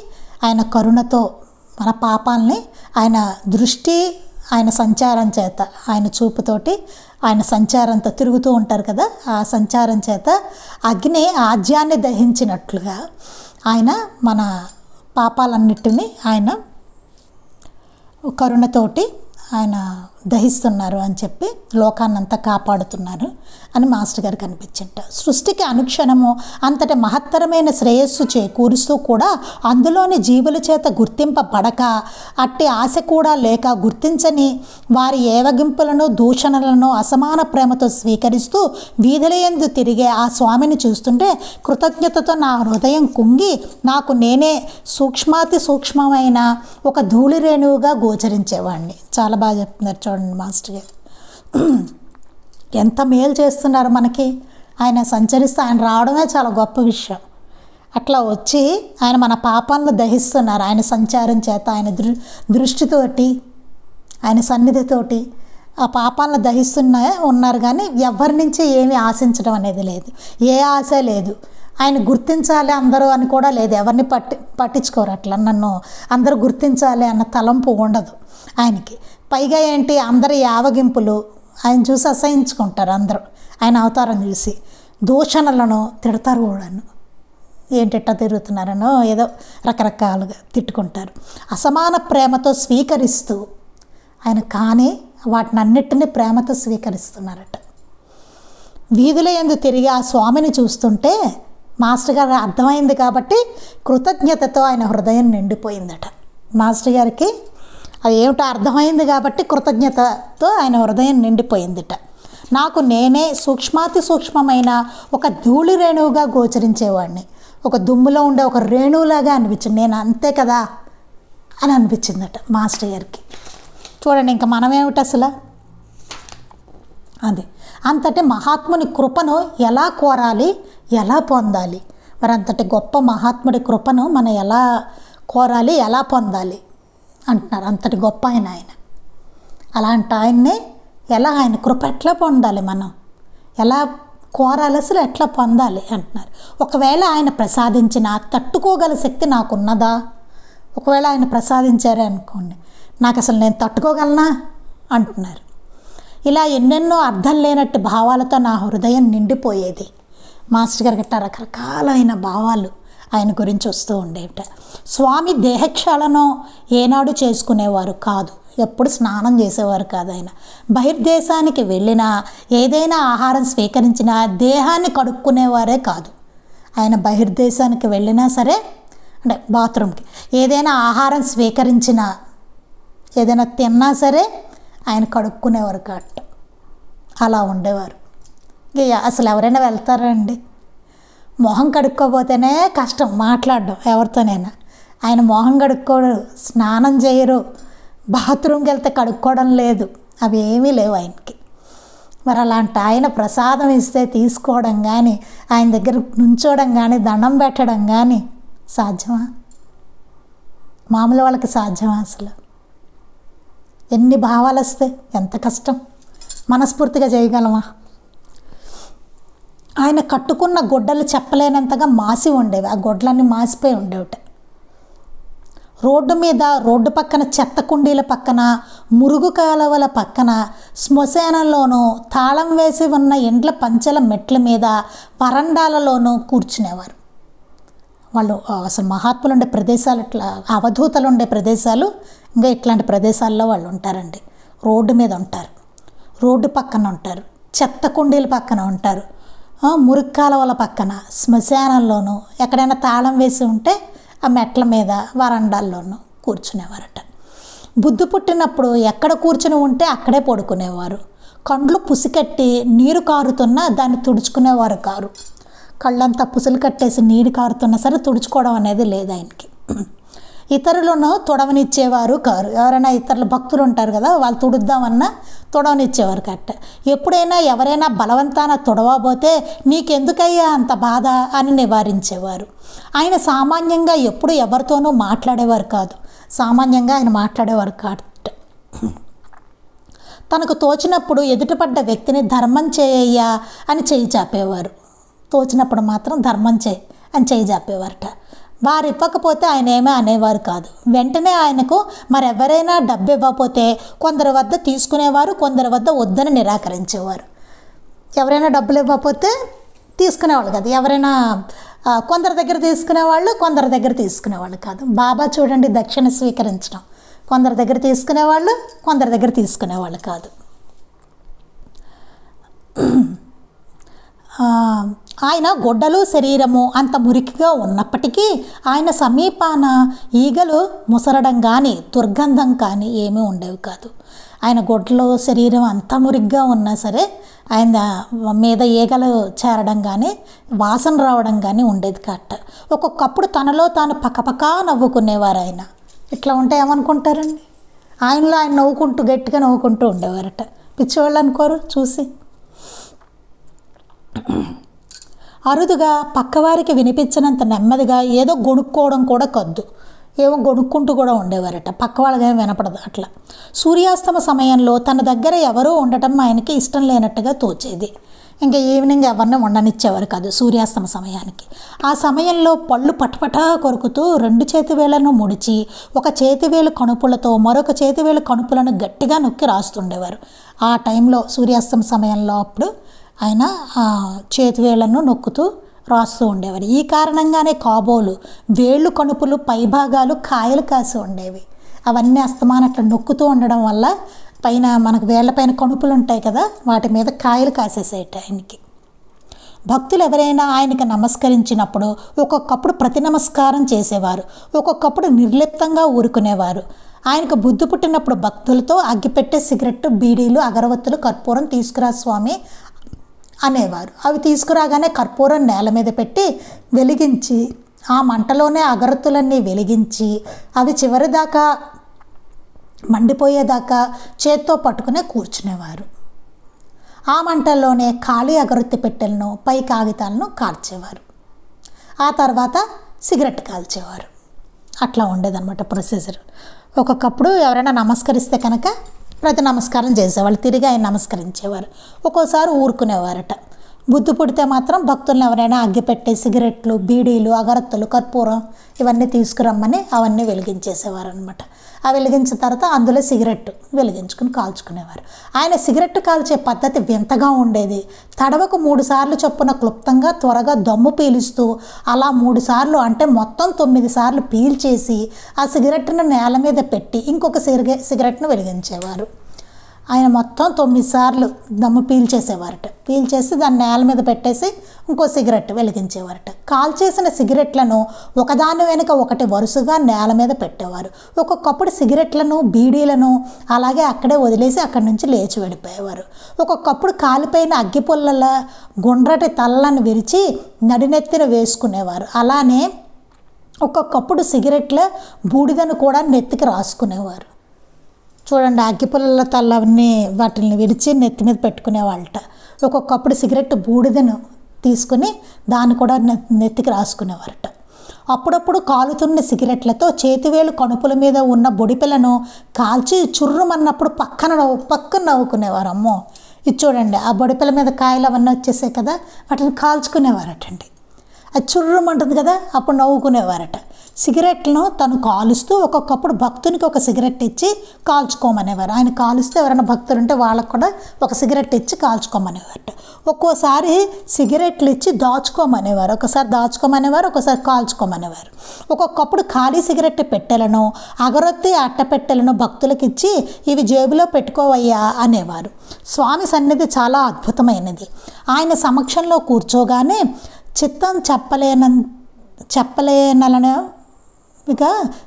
ఆయన కరుణతో మన పాపాలని ఆయన దృష్టి, ఆయన సంచారం చేత, ఆయన చూపుతోటి ఆయన సంచారంతో తిరుగుతూ ఉంటారు కదా, ఆ సంచారం చేత అగ్ని ఆజ్యాన్ని దహించినట్లుగా ఆయన మన పాపాలన్నిటినీ ఆయన కరుణతోటి ఆయన దహిస్తున్నారు అని చెప్పి లోకాన్నంతా కాపాడుతున్నారు అని మాస్టర్ గారికి అనిపించింట. సృష్టికి అనుక్షణము అంతటి మహత్తరమైన శ్రేయస్సు చేకూరుస్తూ కూడా అందులోని జీవుల చేత గుర్తింపబడక, అట్టి ఆశ కూడా లేక గుర్తించని వారి ఏవగింపులను, దూషణలను అసమాన ప్రేమతో స్వీకరిస్తూ వీధుల యందు తిరిగే ఆ స్వామిని చూస్తుంటే కృతజ్ఞతతో నా హృదయం కుంగి నాకు నేనే సూక్ష్మాతి సూక్ష్మమైన ఒక ధూళి రేణువుగా గోచరించేవాడిని. చాలా బాగా చెప్తున్నారు చూడండి మాస్టర్ గారు. ఎంత మేలు చేస్తున్నారు మనకి. ఆయన సంచరిస్తూ ఆయన రావడమే చాలా గొప్ప విషయం. అట్లా వచ్చి ఆయన మన పాపాలను దహిస్తున్నారు ఆయన సంచారం చేత, ఆయన దృష్టితోటి, ఆయన సన్నిధితోటి ఆ పాపాలను ఉన్నారు. కానీ ఎవరి నుంచి ఏమీ ఆశించడం అనేది లేదు, ఏ ఆశ లేదు. ఆయన గుర్తించాలి అందరూ అని కూడా లేదు, ఎవరిని పట్టించుకోరు. అట్లా నన్ను అందరూ గుర్తించాలి అన్న తలంపు ఉండదు ఆయనకి. పైగా ఏంటి, అందరి యావగింపులు ఆయన చూసి అసహించుకుంటారు అందరూ. ఆయన అవతారం చూసి దూషణలను తిడతారు కూడాను. ఏంటిట్టా తిరుగుతున్నారనో ఏదో రకరకాలుగా తిట్టుకుంటారు. అసమాన ప్రేమతో స్వీకరిస్తూ ఆయన కానీ వాటినన్నిటినీ ప్రేమతో స్వీకరిస్తున్నారట. వీధుల యందు తిరిగి ఆ స్వామిని చూస్తుంటే మాస్టర్ గారు అర్థమైంది కాబట్టి కృతజ్ఞతతో ఆయన హృదయం నిండిపోయిందట. మాస్టర్ గారికి అది ఏమిటో అర్థమైంది కాబట్టి కృతజ్ఞతతో ఆయన హృదయం నిండిపోయిందిట. నాకు నేనే సూక్ష్మాతి సూక్ష్మమైన ఒక ధూళి రేణువుగా గోచరించేవాడిని. ఒక దుమ్ములో ఉండే ఒక రేణువులాగా అనిపించింది. నేను అంతే కదా అని అనిపించిందట మాస్టర్ గారికి. చూడండి, ఇంకా మనమేమిటి అసలు. అది అంతటి మహాత్ముని కృపను ఎలా కోరాలి, ఎలా పొందాలి? మరి అంతటి గొప్ప మహాత్ముడి కృపను మనం ఎలా కోరాలి, ఎలా పొందాలి అంటున్నారు. అంతటి గొప్ప ఆయన. అలాంటి ఆయన్నే ఆయన కృప ఎట్లా పొందాలి, మనం ఎలా కోరాలి, అసలు ఎట్లా పొందాలి అంటున్నారు. ఒకవేళ ఆయన ప్రసాదించిన తట్టుకోగల శక్తి నాకున్నదా? ఒకవేళ ఆయన ప్రసాదించారే అనుకోండి, నాకు అసలు నేను తట్టుకోగలనా అంటున్నారు. ఇలా ఎన్నెన్నో అర్థం లేనట్టు భావాలతో నా హృదయం నిండిపోయేది. మాస్టర్ గారు గట్ట రకరకాలైన భావాలు ఆయన గురించి వస్తూ ఉండేట. స్వామి దేహక్షాళనం ఏనాడు చేసుకునేవారు కాదు, ఎప్పుడు స్నానం చేసేవారు కాదు. ఆయన బహిర్దేశానికి వెళ్ళినా, ఏదైనా ఆహారం స్వీకరించినా దేహాన్ని కడుక్కునేవారే కాదు. ఆయన బహిర్దేశానికి వెళ్ళినా సరే, అంటే బాత్రూమ్కి ఏదైనా ఆహారం స్వీకరించినా, ఏదైనా తిన్నా సరే ఆయన కడుక్కునేవారు కాదు. అలా ఉండేవారు. అసలు ఎవరైనా వెళ్తారండి, మొహం కడుక్కోపోతేనే కష్టం మాట్లాడడం ఎవరితోనైనా. ఆయన మొహం కడుక్కోడు, స్నానం చేయరు, బాత్రూమ్కి వెళ్తే కడుక్కోవడం లేదు, అవి ఏమీ లేవు ఆయనకి. మరి అలాంటి ఆయన ప్రసాదం ఇస్తే తీసుకోవడం కానీ, ఆయన దగ్గర నుంచోవడం కానీ, దండం పెట్టడం కానీ సాధ్యమా? మామూలు వాళ్ళకి సాధ్యమా? అసలు ఎన్ని భావాలు వస్తాయి, ఎంత కష్టం. మనస్ఫూర్తిగా చేయగలమా? ఆయన కట్టుకున్న గుడ్డలు చెప్పలేనంతగా మాసి ఉండేవి. ఆ గుడ్లన్నీ మాసిపోయి ఉండేవిట. రోడ్డు మీద, రోడ్డు పక్కన చెత్త కుండీల పక్కన, మురుగు కాలువల పక్కన, శ్మశానంలోనూ, తాళం వేసి ఉన్న ఇండ్ల పంచెల మెట్ల మీద, వరండాలలోనూ కూర్చునేవారు. వాళ్ళు అసలు మహాత్ములు ఉండే ప్రదేశాలు, ఇట్లా అవధూతలు ఉండే ప్రదేశాలు ఇంకా ఇట్లాంటి ప్రదేశాల్లో వాళ్ళు ఉంటారండి. రోడ్డు మీద ఉంటారు, రోడ్డు పక్కన ఉంటారు, చెత్త కుండీల పక్కన ఉంటారు, మురుగు కాలువల పక్కన, శ్మశానంలోనూ, ఎక్కడైనా తాళం వేసి ఉంటే ఆ మెట్ల మీద, వరండాల్లోనూ కూర్చునేవారట. బుద్ధి పుట్టినప్పుడు ఎక్కడ కూర్చుని ఉంటే అక్కడే పడుకునేవారు. కండ్లు పుసికట్టి నీరు కారుతున్నా దాన్ని తుడుచుకునేవారు కారు. కళ్ళంతా పుసులు కట్టేసి నీరు కారుతున్నా సరే తుడుచుకోవడం అనేది లేదు ఆయనకి. ఇతరులను తొడవనిచ్చేవారు కారు. ఎవరైనా ఇతరుల భక్తులు ఉంటారు కదా, వాళ్ళు తుడుద్దామన్నా తొడవనిచ్చేవారు కట్ట. ఎప్పుడైనా ఎవరైనా బలవంతాన తొడవబోతే నీకెందుకయ్యా అంత బాధ అని నివారించేవారు. ఆయన సామాన్యంగా ఎప్పుడు ఎవరితోనూ మాట్లాడేవారు కాదు. సామాన్యంగా ఆయన మాట్లాడేవారు కాదు. తనకు తోచినప్పుడు ఎదుటపడ్డ వ్యక్తిని ధర్మం చేయయ్యా అని చేయి చాపేవారు. తోచినప్పుడు మాత్రం ధర్మం చేయి అని చేయి చాపేవారట. వారు ఇవ్వకపోతే ఆయన ఏమీ అనేవారు కాదు. వెంటనే ఆయనకు మరెవరైనా డబ్బు ఇవ్వకపోతే కొందరి వద్ద తీసుకునేవారు, కొందరి వద్ద వద్దని నిరాకరించేవారు. ఎవరైనా డబ్బులు ఇవ్వకపోతే తీసుకునేవాళ్ళు కాదు. ఎవరైనా కొందరి దగ్గర తీసుకునేవాళ్ళు, కొందరి దగ్గర తీసుకునేవాళ్ళు కాదు. బాబా చూడండి, దక్షిణ స్వీకరించడం, కొందరి దగ్గర తీసుకునేవాళ్ళు, కొందరి దగ్గర తీసుకునేవాళ్ళు కాదు. ఆయన గొడ్డలు శరీరము అంత మురికిగా ఉన్నప్పటికీ ఆయన సమీపాన ఈగలు ముసరడం కానీ దుర్గంధం కానీ ఏమీ ఉండేవి కాదు. ఆయన గొడ్డలు శరీరం అంత మురికిగా ఉన్నా సరే ఆయన మీద ఈగలు చేరడం కానీ వాసన రావడం కానీ ఉండేది కాట. ఒక్కొక్కప్పుడు తనలో తాను పక్కపక్క నవ్వుకునేవారు. ఆయన ఇట్లా ఉంటే ఏమనుకుంటారండి? ఆయనలో ఆయన నవ్వుకుంటూ గట్టిగా నవ్వుకుంటూ ఉండేవారట. పిచ్చివాళ్ళు అనుకోరు చూసి. అరుదుగా పక్కవారికి వినిపించినంత నెమ్మదిగా ఏదో గొణుక్కోవడం కూడా కద్దు, ఏమో గొణుక్కుంటూ కూడా ఉండేవారట. పక్క వాళ్ళగా వినపడదు అట్లా. సూర్యాస్తమ సమయంలో తన దగ్గర ఎవరూ ఉండటం ఆయనకి ఇష్టం లేనట్టుగా తోచేది. ఇంకా ఈవినింగ్ ఎవరిని ఉండనిచ్చేవారు కాదు సూర్యాస్తమ సమయానికి. ఆ సమయంలో పళ్ళు పటపటా కొరుకుతూ 2 చేతివేళ్లను ముడిచి ఒక చేతివేలు కణుపులతో మరొక చేతివేలు కణుపులను గట్టిగా నొక్కి రాస్తుండేవారు. ఆ టైంలో సూర్యాస్తమ సమయంలో అప్పుడు ఆయన చేతివేళ్లను నొక్కుతూ రాస్తూ ఉండేవారు. ఈ కారణంగానే కాబోలు వేళ్ళు కణుపులు పైభాగాలు కాయలు కాసి ఉండేవి. అవన్నీ అస్తమానం అట్లా నొక్కుతూ ఉండడం వల్ల పైన మనకు వేళ్లపైన కణుపులు ఉంటాయి కదా, వాటి మీద కాయలు కాసేసేట ఆయనకి. భక్తులు ఎవరైనా ఆయనకి నమస్కరించినప్పుడు ఒక్కొక్కప్పుడు ప్రతి నమస్కారం చేసేవారు, ఒక్కొక్కప్పుడు నిర్లిప్తంగా ఊరుకునేవారు. ఆయనకు బుద్ధి పుట్టినప్పుడు భక్తులతో అగ్గిపెట్టే సిగరెట్టు, బీడీలు, అగరవత్తులు, కర్పూరం తీసుకురా స్వామి అనేవారు. అవి తీసుకురాగానే కర్పూరం నేల మీద పెట్టి వెలిగించి ఆ మంటలోనే అగరత్తులన్నీ వెలిగించి అవి చివరిదాకా మండిపోయేదాకా చేత్తో పట్టుకునే కూర్చునేవారు. ఆ మంటల్లోనే ఖాళీ అగరొత్తి పెట్టెలను, పై కాగితాలను కాల్చేవారు. ఆ తర్వాత సిగరెట్ కాల్చేవారు. అట్లా ఉండేదన్నమాట ప్రొసీజర్. ఒక్కొక్కప్పుడు ఎవరైనా నమస్కరిస్తే కనుక ప్రతి నమస్కారం చేసేవాళ్ళు, తిరిగి ఆయన నమస్కరించేవారు. ఒక్కోసారి ఊరుకునేవారట. బుద్ధి పుడితే మాత్రం భక్తులను ఎవరైనా అగ్గిపెట్టే సిగరెట్లు, బీడీలు, అగరత్తులు, కర్పూరం ఇవన్నీ తీసుకురమ్మని అవన్నీ వెలిగించేసేవారు అనమాట. ఆ వెలిగించిన తర్వాత అందులో సిగరెట్టు వెలిగించుకుని కాల్చుకునేవారు. ఆయన సిగరెట్టు కాల్చే పద్ధతి వింతగా ఉండేది. తడవకు 3 సార్లు చొప్పున క్లుప్తంగా త్వరగా దమ్ము పీలుస్తూ అలా 3 సార్లు అంటే మొత్తం 9 సార్లు పీల్చేసి ఆ సిగరెట్ను నేల మీద పెట్టి ఇంకొక సిగరెట్ను వెలిగించేవారు. ఆయన మొత్తం 9 సార్లు దమ్ము పీల్చేసేవారట. పీల్చేసి దాన్ని నేల మీద పెట్టేసి ఇంకో సిగరెట్ వెలిగించేవారట. కాల్చేసిన సిగరెట్లను ఒకదాని వెనుక ఒకటి వరుసగా నేల మీద పెట్టేవారు. ఒక్కొక్కప్పుడు సిగరెట్లను, బీడీలను అలాగే అక్కడే వదిలేసి అక్కడి నుంచి లేచి వెళ్ళిపోయేవారు. ఒక్కొక్కప్పుడు కాలిపోయిన అగ్గిపుల్లల గుండ్రటి తలలను విరిచి నడినెత్తిన వేసుకునేవారు. అలానే ఒక్కొక్కప్పుడు సిగరెట్ల బూడిదను కూడా నెత్తికి రాసుకునేవారు. చూడండి, అగ్గిపుల్లల తల్లవన్నీ వాటిని విడిచి నెత్తి మీద పెట్టుకునేవాళ్ళట. ఒక్కొక్కప్పుడు సిగరెట్ బూడిదను తీసుకుని దాన్ని కూడా నెత్తికి రాసుకునేవారట. అప్పుడప్పుడు కాలుతున్న సిగరెట్లతో చేతివేలు కణుపుల మీద ఉన్న బొడిపెలను కాల్చి చుర్రుమన్నప్పుడు పక్కన నవ్వుకునేవారు. అమ్మో, ఇది చూడండి, ఆ బొడిపెల మీద కాయలు అవన్నీ వచ్చేసాయి కదా, వాటిని కాల్చుకునేవారటండి. అది చుర్రుమంటుంది కదా, అప్పుడు నవ్వుకునేవారట. సిగరెట్లను తను కాలుస్తూ ఒక్కొక్కప్పుడు భక్తునికి ఒక సిగరెట్ ఇచ్చి కాల్చుకోమనేవారు. ఆయన కాలుస్తే ఎవరైనా భక్తులు ఉంటే వాళ్ళకు కూడా ఒక సిగరెట్ ఇచ్చి కాల్చుకోమనేవారు. ఒక్కోసారి సిగరెట్లు ఇచ్చి దాచుకోమనేవారు, ఒకసారి దాచుకోమనేవారు, ఒకసారి కాల్చుకోమనేవారు. ఒక్కొక్కప్పుడు ఖాళీ సిగరెట్ పెట్టెలను, అగరొత్తి అట్టపెట్టెలను భక్తులకు ఇచ్చి ఇవి జేబులో పెట్టుకోవయ్యా అనేవారు. స్వామి సన్నిధి చాలా అద్భుతమైనది. ఆయన సమక్షంలో కూర్చోగానే చిత్తం చెప్పలేనగా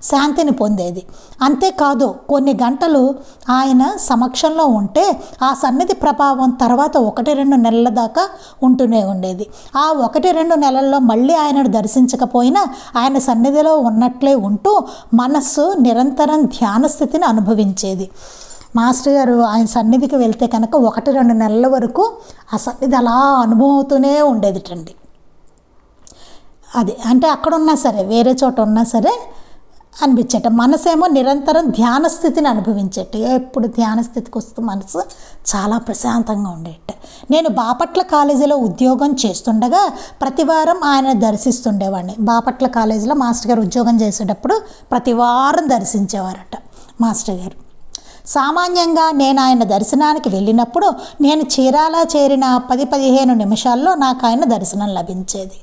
శాంతిని పొందేది. అంతేకాదు కొన్ని గంటలు ఆయన సమక్షంలో ఉంటే ఆ సన్నిధి ప్రభావం తర్వాత 1-2 నెలల దాకా ఉంటూనే ఉండేది. ఆ 1-2 నెలల్లో మళ్ళీ ఆయనను దర్శించకపోయినా ఆయన సన్నిధిలో ఉన్నట్లే ఉంటూ మనస్సు నిరంతరం ధ్యాన స్థితిని అనుభవించేది. మాస్టర్ గారు ఆయన సన్నిధికి వెళ్తే కనుక 1-2 నెలల వరకు ఆ సన్నిధి అలా అనుభవం అవుతూనే ఉండేదిటండి. అది అంటే అక్కడ ఉన్నా సరే, వేరే చోట ఉన్నా సరే అనిపించేట. మనసేమో నిరంతరం ధ్యాన స్థితిని అనుభవించేట. ఎప్పుడు ధ్యాన స్థితికి వస్తూ మనసు చాలా ప్రశాంతంగా ఉండేట. నేను బాపట్ల కాలేజీలో ఉద్యోగం చేస్తుండగా ప్రతి వారం ఆయన దర్శిస్తుండేవాడిని. బాపట్ల కాలేజీలో మాస్టర్ గారు ఉద్యోగం చేసేటప్పుడు ప్రతి వారం దర్శించేవారట మాస్టర్ గారు. సామాన్యంగా నేను ఆయన దర్శనానికి వెళ్ళినప్పుడు నేను చీరాల చేరిన 10-15 నిమిషాల్లో నాకు ఆయన దర్శనం లభించేది.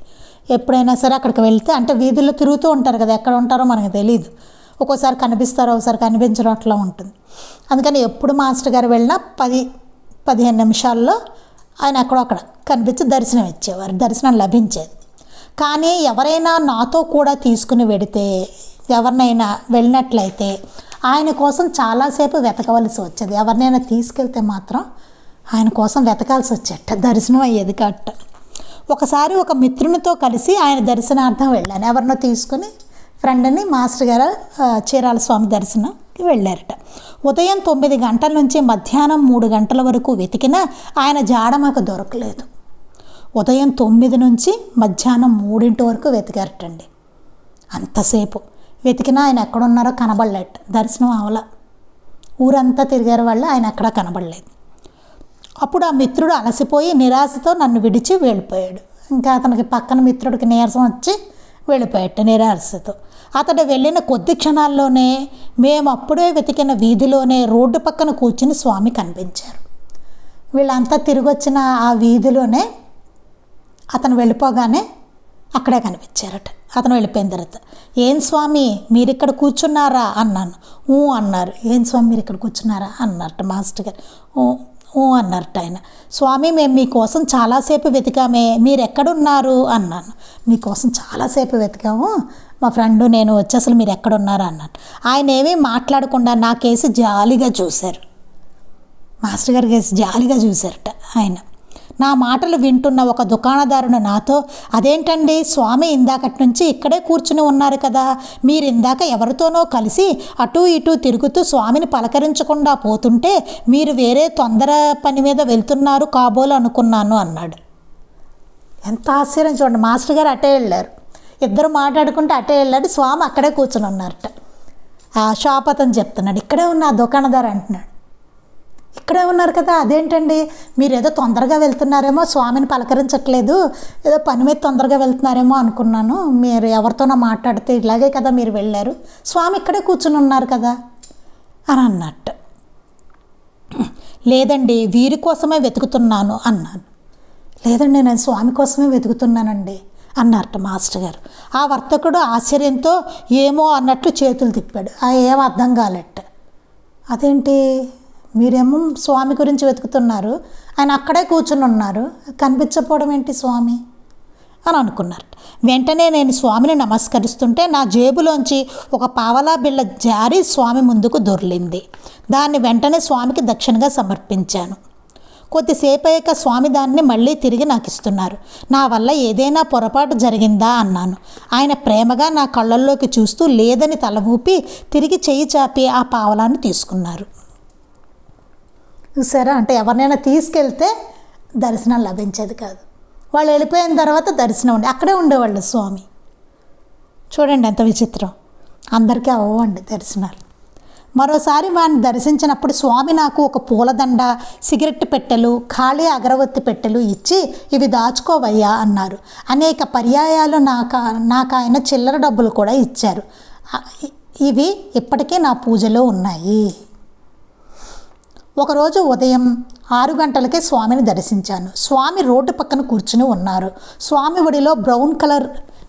ఎప్పుడైనా సరే అక్కడికి వెళ్తే, అంటే వీధుల్లో తిరుగుతూ ఉంటారు కదా, ఎక్కడ ఉంటారో మనకు తెలియదు. ఒక్కోసారి కనిపిస్తారో ఒకసారి కనిపించడం అట్లా ఉంటుంది. అందుకని ఎప్పుడు మాస్టర్ గారు వెళ్ళినా 10-15 నిమిషాల్లో ఆయన అక్కడ కనిపించి దర్శనం ఇచ్చేవారు, దర్శనం లభించేది. కానీ ఎవరైనా నాతో కూడా తీసుకుని వెడితే, ఎవరినైనా వెళ్ళినట్లయితే ఆయన కోసం చాలాసేపు వెతకవలసి వచ్చేది. ఎవరినైనా తీసుకెళ్తే మాత్రం ఆయన కోసం వెతకాల్సి వచ్చేట, దర్శనం అయ్యేది కట్ట. ఒకసారి ఒక మిత్రునితో కలిసి ఆయన దర్శనార్థం వెళ్ళాను. ఎవరినో తీసుకుని ఫ్రెండ్ని మాస్టర్ గారు చీరాల స్వామి దర్శనంకి వెళ్ళారట. ఉదయం 9 గంటల నుంచి మధ్యాహ్నం 3 గంటల వరకు వెతికినా ఆయన జాడ మాకు దొరకలేదు. ఉదయం 9 నుంచి మధ్యాహ్నం 3 వరకు వెతికారటండి. అంతసేపు వెతికినా ఆయన ఎక్కడున్నారో కనబడలేట. దర్శనం అవల, ఊరంతా తిరిగారు వాళ్ళు, ఆయన ఎక్కడా కనబడలేదు. అప్పుడు ఆ మిత్రుడు అలసిపోయి నిరాశతో నన్ను విడిచి వెళ్ళిపోయాడు. ఇంకా అతనికి పక్కన మిత్రుడికి నీరసం వచ్చి వెళ్ళిపోయాట నిరాశతో. అతడు వెళ్ళిన కొద్ది క్షణాల్లోనే మేము అప్పుడే వెతికిన వీధిలోనే రోడ్డు పక్కన కూర్చుని స్వామి కనిపించారు. వీళ్ళంతా తిరిగి వచ్చిన ఆ వీధిలోనే అతను వెళ్ళిపోగానే అక్కడే కనిపించారట. అతను వెళ్ళిపోయిన తర్వాత, ఏం స్వామి మీరు ఇక్కడ కూర్చున్నారా అన్నాను. అన్నారు. ఏం స్వామి మీరు ఇక్కడ కూర్చున్నారా అన్నారట మాస్టర్ గారు. అన్నారట ఆయన. స్వామి మేము మీకోసం చాలాసేపు వెతికామే, మీరు ఎక్కడున్నారు అన్నాను. మీకోసం చాలాసేపు వెతికాము, మా ఫ్రెండు నేను వచ్చి అసలు మీరు ఎక్కడున్నారా అన్నాను. ఆయన ఏమీ మాట్లాడకుండా నా కేసు జాలిగా చూశారు. మాస్టర్ గారి కేసు జాలిగా చూశారట ఆయన. నా మాటలు వింటున్న ఒక దుకాణదారును నాతో, అదేంటండి స్వామి ఇందాకటి నుంచి ఇక్కడే కూర్చుని ఉన్నారు కదా, మీరు ఇందాక ఎవరితోనో కలిసి అటూ ఇటూ తిరుగుతూ స్వామిని పలకరించకుండా పోతుంటే మీరు వేరే తొందర పని మీద వెళ్తున్నారు కాబోలు అనుకున్నాను అన్నాడు. ఎంత ఆశ్చర్యం చూడండి. మాస్టర్ గారు అటే వెళ్ళారు, ఇద్దరు మాట్లాడుకుంటే అటే వెళ్ళాడు, స్వామి అక్కడే కూర్చుని ఉన్నారట. ఆ షాప్ అతను చెప్తున్నాడు, ఇక్కడే ఉన్న ఆ దుకాణదారు అంటున్నాడు, ఇక్కడే ఉన్నారు కదా, అదేంటండి మీరు ఏదో తొందరగా వెళ్తున్నారేమో, స్వామిని పలకరించట్లేదు, ఏదో పని మీద తొందరగా వెళ్తున్నారేమో అనుకున్నాను, మీరు ఎవరితోనో మాట్లాడితే ఇలాగే కదా మీరు వెళ్ళారు, స్వామి ఇక్కడే కూర్చుని ఉన్నారు కదా అని అన్నట్టు. లేదండి వీరి కోసమే వెతుకుతున్నాను అన్నాను. లేదండి నేను స్వామి కోసమే వెతుకుతున్నానండి అన్నారట మాస్టర్ గారు. ఆ వర్తకుడు ఆశ్చర్యంతో ఏమో అన్నట్లు చేతులు తిప్పాడు. ఏం అర్థం కాలట. అదేంటి మీరేమో స్వామి గురించి వెతుకుతున్నారు, ఆయన అక్కడే కూర్చుని ఉన్నారు, కనిపించకపోవడం ఏంటి స్వామి అని అనుకున్నారు. వెంటనే నేను స్వామిని నమస్కరిస్తుంటే నా జేబులోంచి ఒక పావలా బిళ్ళ జారి స్వామి ముందుకు దొర్లింది. దాన్ని వెంటనే స్వామికి దక్షిణగా సమర్పించాను. కొద్దిసేపు అయ్యాక స్వామి దాన్ని మళ్ళీ తిరిగి నాకు ఇస్తున్నారు. నా వల్ల ఏదైనా పొరపాటు జరిగిందా అన్నాను. ఆయన ప్రేమగా నా కళ్ళల్లోకి చూస్తూ లేదని తల ఊపి తిరిగి చెయ్యి చాపి ఆ పావలాన్ని తీసుకున్నారు. చూసారా, అంటే ఎవరినైనా తీసుకెళ్తే దర్శనం లభించేది కాదు, వాళ్ళు వెళ్ళిపోయిన తర్వాత దర్శనం ఉండే, అక్కడే ఉండేవాళ్ళు స్వామి. చూడండి ఎంత విచిత్రం. అందరికీ అవ్వండి దర్శనాలు. మరోసారి వారిని దర్శించినప్పుడు స్వామి నాకు ఒక పూలదండ, సిగరెట్ పెట్టెలు, ఖాళీ అగరవత్తి పెట్టెలు ఇచ్చి ఇవి దాచుకోవయ్యా అన్నారు. అనేక పర్యాయాలు నాకు ఆయన చిల్లర డబ్బులు కూడా ఇచ్చారు. ఇవి ఇప్పటికీ నా పూజలో ఉన్నాయి. ఒకరోజు ఉదయం 6 గంటలకే స్వామిని దర్శించాను. స్వామి రోడ్డు పక్కన కూర్చుని ఉన్నారు. స్వామి ఒడిలో బ్రౌన్ కలర్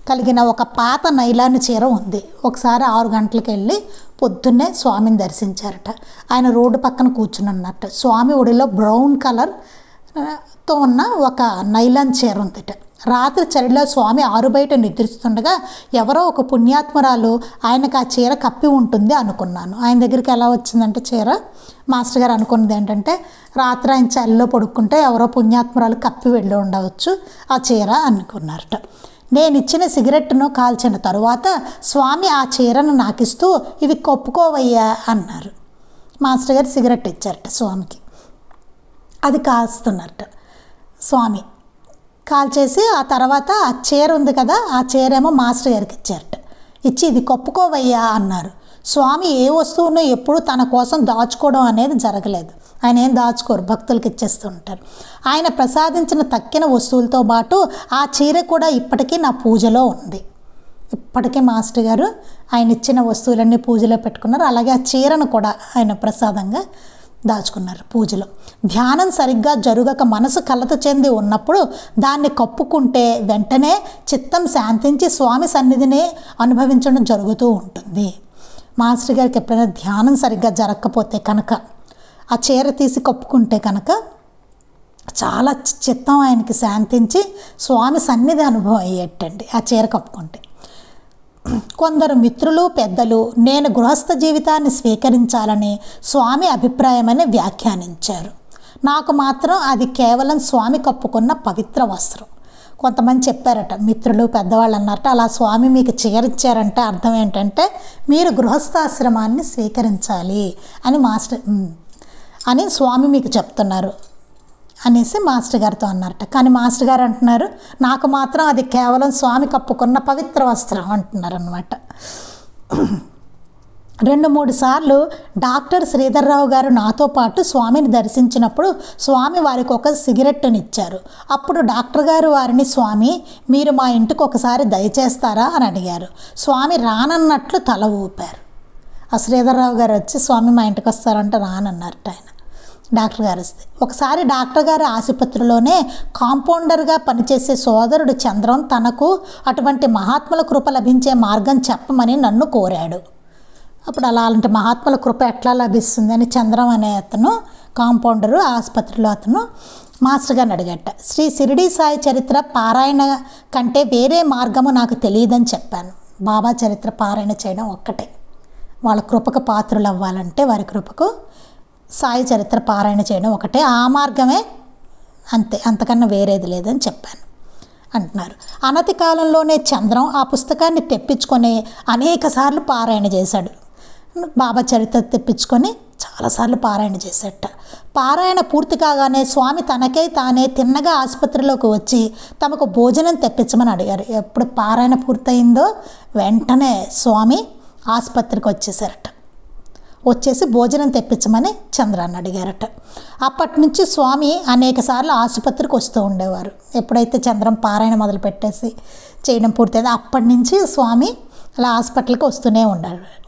కలిగిన ఒక పాత నైలాన్ చీర ఉంది. ఒకసారి 6 గంటలకు వెళ్ళి పొద్దున్నే స్వామిని దర్శించారట. ఆయన రోడ్డు పక్కన కూర్చుని ఉన్నట్టు. స్వామి ఒడిలో బ్రౌన్ కలర్తో ఉన్న ఒక నైలాన్ చీర ఉందట. రాత్రి చలిలో స్వామి ఆరు బయట నిద్రిస్తుండగా ఎవరో ఒక పుణ్యాత్మరాలు ఆయనకు ఆ చీర కప్పి ఉంటుంది అనుకున్నాను. ఆయన దగ్గరికి ఎలా వచ్చిందంటే చీర, మాస్టర్ గారు అనుకున్నది ఏంటంటే రాత్రి ఆయన చలిలో పడుకుంటే ఎవరో పుణ్యాత్మరాలు కప్పి వెళ్ళి ఉండవచ్చు ఆ చీర అనుకున్నారట. నేను ఇచ్చిన సిగరెట్ను కాల్చిన తరువాత స్వామి ఆ చీరను నాకిస్తూ ఇవి కప్పుకోవయ్యా అన్నారు. మాస్టర్ గారు సిగరెట్ ఇచ్చారట స్వామికి. అది కాస్తున్నారట. స్వామి కాల్చేసి ఆ తర్వాత ఆ చీర ఉంది కదా, ఆ చీర ఏమో మాస్టర్ గారికి ఇచ్చారట. ఇచ్చి ఇది కప్పుకోవయ్యా అన్నారు. స్వామి ఏ వస్తువును ఎప్పుడు తన కోసం దాచుకోవడం అనేది జరగలేదు. ఆయన ఏం దాచుకోరు, భక్తులకు ఇచ్చేస్తూ ఉంటారు. ఆయన ప్రసాదించిన తక్కిన వస్తువులతో పాటు ఆ చీర కూడా ఇప్పటికీ నా పూజలో ఉంది. ఇప్పటికీ మాస్టర్ గారు ఆయన ఇచ్చిన వస్తువులన్నీ పూజలో పెట్టుకున్నారు. అలాగే ఆ చీరను కూడా ఆయన ప్రసాదంగా దాచుకున్నారు పూజలో. ధ్యానం సరిగ్గా జరగక మనసు కలత చెంది ఉన్నప్పుడు దాన్ని కప్పుకుంటే వెంటనే చిత్తం శాంతించి స్వామి సన్నిధిని అనుభవించడం జరుగుతూ ఉంటుంది. మాస్టర్ గారికి ఎప్పుడైనా ధ్యానం సరిగ్గా జరగకపోతే కనుక ఆ చీర తీసి కప్పుకుంటే కనుక చాలా చిత్తం ఆయనకి శాంతించి స్వామి సన్నిధి అనుభవం అయ్యేటండి ఆ చీర కప్పుకుంటే. కొందరు మిత్రులు పెద్దలు నేను గృహస్థ జీవితాన్ని స్వీకరించాలని స్వామి అభిప్రాయమని వ్యాఖ్యానించారు. నాకు మాత్రం అది కేవలం స్వామి కప్పుకున్న పవిత్ర వస్త్రం. కొంతమంది చెప్పారట, మిత్రులు పెద్దవాళ్ళు అన్నారట, అలా స్వామి మీకు చీరిచ్చారంటే అర్థం ఏంటంటే మీరు గృహస్థాశ్రమాన్ని స్వీకరించాలి అని అని స్వామి మీకు చెప్తున్నారు అనేసి మాస్టర్ గారితో అన్నారట. కానీ మాస్టర్ గారు అంటున్నారు నాకు మాత్రం అది కేవలం స్వామి కప్పుకున్న పవిత్ర వస్త్రం అంటున్నారు అన్నమాట. 2-3 సార్లు డాక్టర్ శ్రీధర్రావు గారు నాతో పాటు స్వామిని దర్శించినప్పుడు స్వామి వారికి ఒక సిగరెట్ని ఇచ్చారు. అప్పుడు డాక్టర్ గారు వారిని స్వామి మీరు మా ఇంటికి ఒకసారి దయచేస్తారా అని అడిగారు. స్వామి రానన్నట్లు తల ఊపారు. ఆ శ్రీధర్రావు గారు వచ్చి స్వామి మా ఇంటికి వస్తారంటే రానన్నారట ఆయన. డాక్టర్ గారు వస్తే ఒకసారి డాక్టర్ గారి ఆసుపత్రిలోనే కాంపౌండర్గా పనిచేసే సోదరుడు చంద్రం తనకు అటువంటి మహాత్ముల కృప లభించే మార్గం చెప్పమని నన్ను కోరాడు. అప్పుడు అలాంటి మహాత్ముల కృప ఎట్లా లభిస్తుందని చంద్రం అనే అతను కాంపౌండరు ఆసుపత్రిలో అతను మాస్టర్ గారిని అడిగట. శ్రీ షిరిడి సాయి చరిత్ర పారాయణ కంటే వేరే మార్గము నాకు తెలియదని చెప్పాను. బాబా చరిత్ర పారాయణ చేయడం ఒక్కటే, వాళ్ళ కృపకు పాత్రలు అవ్వాలంటే వారి కృపకు సాయి చరిత్ర పారాయణ చేయడం ఒకటే, ఆ మార్గమే అంతే, అంతకన్నా వేరేది లేదని చెప్పాను అంటున్నారు. అనతి కాలంలోనే చంద్రం ఆ పుస్తకాన్ని తెప్పించుకొని అనేక సార్లు పారాయణ చేశాడు. బాబా చరిత్ర తెప్పించుకొని చాలాసార్లు పారాయణ చేశాట. పారాయణ పూర్తి కాగానే స్వామి తనకై తానే తిన్నగా ఆసుపత్రిలోకి వచ్చి తమకు భోజనం తెప్పించమని అడిగారు. ఎప్పుడు పారాయణ పూర్తయిందో వెంటనే స్వామి ఆసుపత్రికి వచ్చేసారట. వచ్చేసి భోజనం తెప్పించమని చంద్రాన్ని అడిగారట. అప్పటి నుంచి స్వామి అనేక సార్లు ఆసుపత్రికి వస్తూ ఉండేవారు. ఎప్పుడైతే చంద్రం పారాయణ మొదలుపెట్టేసి చేయడం పూర్తయిందో అప్పటి నుంచి స్వామి అలా హాస్పిటల్కి వస్తూనే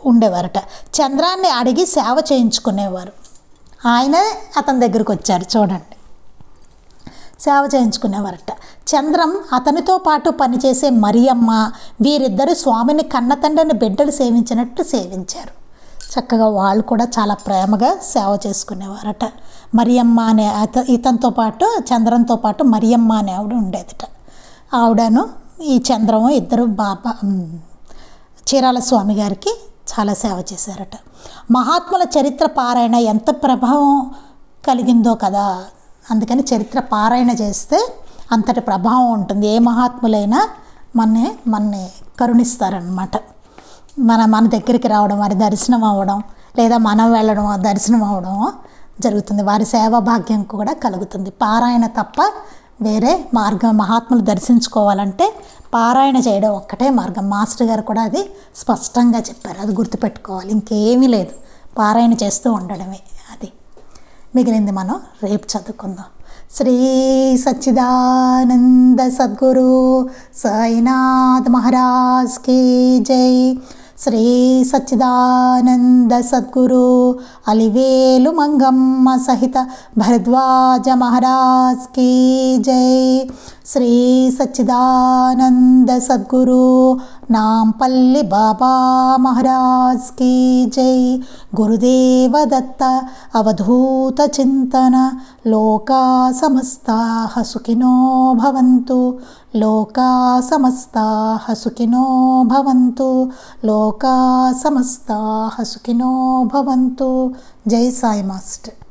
ఉండేవారట. చంద్రాన్ని అడిగి సేవ చేయించుకునేవారు. ఆయనే అతని దగ్గరికి వచ్చారు చూడండి, సేవ చేయించుకునేవారట. చంద్రం అతనితో పాటు పనిచేసే మరియమ్మ వీరిద్దరు స్వామిని కన్నతండ్రిని బిడ్డలు సేవించినట్టు సేవించారు. చక్కగా వాళ్ళు కూడా చాలా ప్రేమగా సేవ చేసుకునేవారట. మరియమ్మ అనే ఇతనితో పాటు చంద్రంతో పాటు మరియమ్మ అనే ఆవిడ ఉండేదట. ఆవిడను ఈ చంద్రము ఇద్దరు బాబా చీరాల స్వామి గారికి చాలా సేవ చేశారట. మహాత్ముల చరిత్ర పారాయణ ఎంత ప్రభావం కలిగిందో కదా, అందుకని చరిత్ర పారాయణ చేస్తే అంతటి ప్రభావం ఉంటుంది. ఏ మహాత్ములైనా మన్ని కరుణిస్తారనమాట. మన దగ్గరికి రావడం, వారి దర్శనం అవ్వడం, లేదా మనం వెళ్ళడం దర్శనం అవ్వడం జరుగుతుంది. వారి సేవా భాగ్యం కూడా కలుగుతుంది. పారాయణ తప్ప వేరే మార్గం, మహాత్ములు దర్శించుకోవాలంటే పారాయణ చేయడం ఒక్కటే మార్గం. మాస్టర్ గారు కూడా అది స్పష్టంగా చెప్పారు, అది గుర్తుపెట్టుకోవాలి. ఇంకేమీ లేదు. పారాయణ చేస్తూ ఉండడమే. అది మిగిలింది మనం రేపు చదువుకుందాం. శ్రీ సచ్చిదానంద సద్గురు సాయినాథ్ మహారాజ్ కీ జై. శ్రీ సచ్చిదానంద సద్గురు అలివేలు మంగమ్మ సహిత భరద్వాజ మహారాజ్ కీ జై. శ్రీ సచ్చిదానంద సద్గురు నాంపల్లి బాబా మహారాజ్ కీ జై. గురుదేవ దత్త అవధూత చింతన. లోకా సమస్తాః సుఖినో భవంతు. లోకా సమస్తాః సుఖినో భవంతు. లోకా సమస్తాః సుఖినో భవంతు. జై సాయి మాస్టర్.